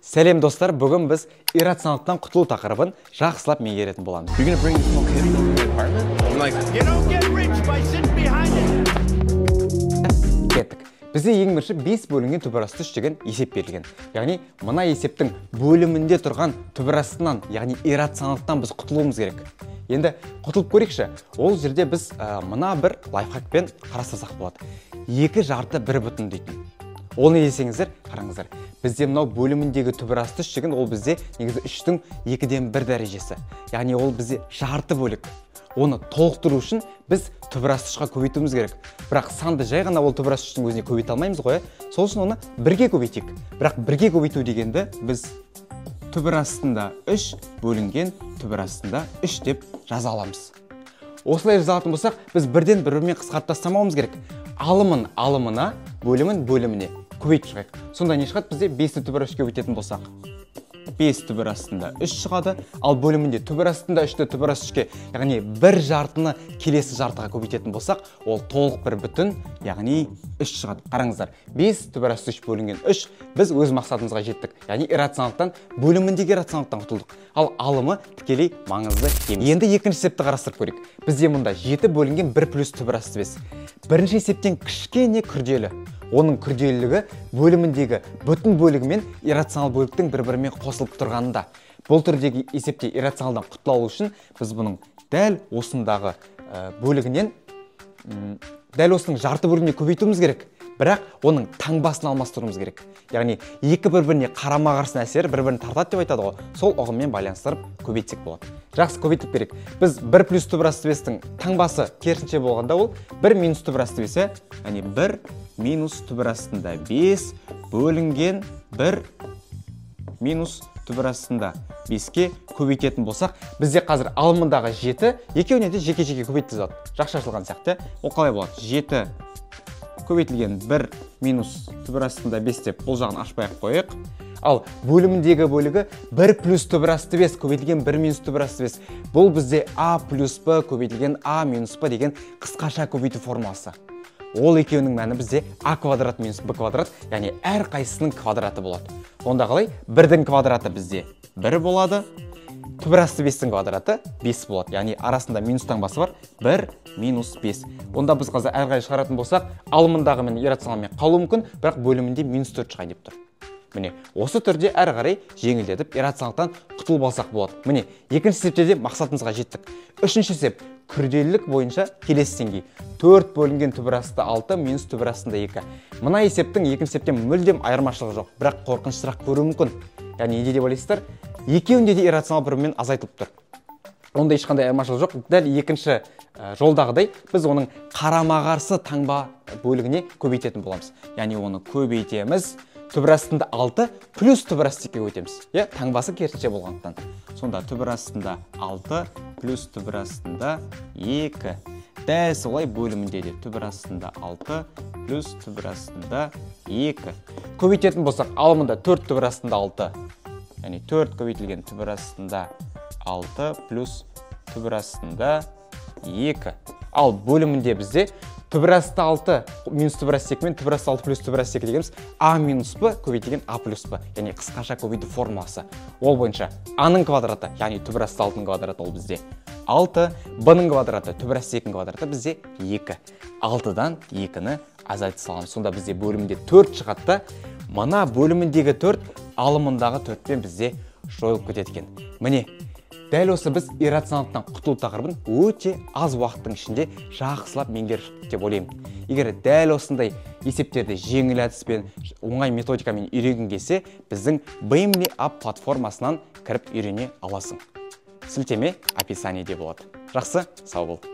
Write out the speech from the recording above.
Сәлем достар, бүгін біз иррационалдықтан құтылу тақырыбын жақсылап меңгеретін боламыз. You're gonna bring this little kid into the apartment? I'm like, You don't get rich by sitting behind it. Кеттік. Бізде ең бірінші 5 бөлінген түбірасты 3 деген есеп берілген. Яғни, мына есептің бөлімінде тұрған түбірастынан, яғни иррационалдықтан біз құтылуымыз керек. Енді құтылып көрейікші. Ол жерде біз мына бір лайфхакпен қарастырсақ болады. 2 жарты 1 бүтін дейтін. Ол не десеңіздер, қараңыздар. Бізде мынау бөліміндегі түбірасты 3 деген ол бізде негізі 3-тің 2-ден 1 дәрежесі. Яғни ол бізде жарты бөлік. Оны толықтыру үшін біз түбірасты 3-қа көбейтуіміз керек. Бірақ санды жай ғана ол түбірасты 3-тің өзіне көбейте алмаймыз ғой. Сол үшін оны 1-ге көбейтейік. Бірақ 1-ге көбейту дегенді біз түбірастында 3 бөлінген түбірастында 3 деп жаза аламыз. Осылай жаза алатын болсақ, біз бірден бірімен қысқартып тастамауымыз керек. Алымын алымына, бөлімін бөліміне көбейтіп шығайық. Сонда не шығады бізде 5-ті түбірасты көбейтетін болсақ? 5 түбірастында 3 шығады, ал бөлімінде түбірастында 3-ті түбірасты 3-ке, яғни 1 жартыны келесі жартыға көбейтетін болсақ, ол толық 1 бүтін, яғни 3 шығады. Қараңыздар, 5 түбірасты 3 бөлінген 3, біз өз мақсатымызға жеттік. Яғни иррационалдықтан бөліміндегі иррационалдықтан құтылдық. Ал алымы тікелей маңызды емес. Енді екінші есепті қарастырып көрейік. Бізде мұнда 7 бөлінген 1 плюс түбірасты 5. Бірінші есептен кішкене күрделі. Оның күрделілігі бөліміндегі бүтін бөлігі мен иррационал бөліктің бір-бірімен қосылып тұрғанында. Бұл түрдегі есепте иррационалдан құтылу үшін біз бұның дәл осындағы бөлігінен дәл осының жарты бөлігіне көбейтуіміз керек. Бірақ оның таңбасын алмастыруымыз керек. Яғни екі бір-біріне қарама-қарсы нәрселер бір-бірін тартады деп айтады ғой. Сол ұғыммен байланыстырып көбейтсек болады. Жақсы, көбейтіп берейік. Біз 1 плюс түбірасты 5-тің таңбасы керісінше болғанда ол 1 минус түбірасты 5-і, яғни 1 минус түбірастында 5 бөлінген 1 минус түбірастында 5-ке көбейтетін болсақ, бізде қазір алымындағы 7, екеуіне де жеке-жеке көбейтті зат. Жақсы ашылған сияқты. Ол қалай болады? 7 көбейтілген 1 минус түбірастында 5 деп бұл жағын ашпай-ақ қойық. Ал бөліміндегі бөлігі 1 плюс түбірасты 5 көбейтілген 1 минус түбірасты 5. Бұл бізде а плюс б көбейтілген а минус б деген қысқаша көбейту формуласы. Ол екеуінің мәні бізде а квадрат минус б квадрат, яғни әр қайсысының квадраты болады. Онда қалай? 1-дің квадраты бізде 1 болады, түбірасты 5-тің квадраты 5 болады. Яғни арасында минус таңбасы бар 1 минус 5. Онда біз қазір әрі қарай шығаратын болсақ, алымындағы мен иррационалмен қалуы мүмкін, бірақ бөлімінде минус 4 шығайын деп тұр. Міне, осы түрде әрі қарай жеңілдетіп иррационалдықтан құтылып алсақ болады. Міне, екінші есепте де мақсатымызға жеттік. Үшінші есеп күрделілік бойынша келесі деңгей. 4 бөлінген түбірасты 6 минус түбірастында 2. Мына есептің екінші есептен мүлдем айырмашылығы жоқ, бірақ қорқынышырақ көруі мүмкін. Яғни неде деп ойлайсыздар? Екеуінде де иррационал бірімен азайтылып тұр. Онда ешқандай айырмашылық жоқ. Дәл екінші жолдағыдай біз оның қарама-қарсы таңба бөлігіне көбейтетін боламыз. Яғни оны көбейтеміз. Түбірастында 6 плюс түбірасты 2-ге өтеміз. Таңбасы керісінше болғандықтан. Сонда түбірастында 6 плюс түбірастында 2. Дәл солай бөлімінде де түбірастында 6 плюс түбірастында 2. Көбейтетін болсақ, алымында 4 түбірастында 6. Яғни 4 көбейтілген түбірастында 6 плюс түбірастында 2. Ал бөлімінде бізде түбірасты 6 минус түбірасты 2 мен түбірасты 6 плюс түбірасты 2 дегеніміз а минус б көбейтілген а плюс б, яғни қысқаша көбейту формуласы. Ол бойынша а-ның квадраты, яғни түбірасты 6-ның квадраты ол бізде 6, б-ның квадраты, түбірасты 2-ның квадраты бізде 2. 6-дан 2-ні азайта саламыз. Сонда бізде бөлімінде 4 шығады да, мына бөліміндегі 4 алымындағы 4-пен бізде жойылып кетеді екен. Міне, дәл осы біз иррационалдықтан құтылу тақырыбын өте аз уақыттың ішінде жақсылап меңгеріп шықтық деп ойлаймын. Егер дәл осындай есептерді жеңіл әдіспен, оңай методикамен үйренгің келсе, біздің Beamly App платформасынан кіріп үйрене аласың. Сілтеме описаниеде болады. Жақсы, сау бол.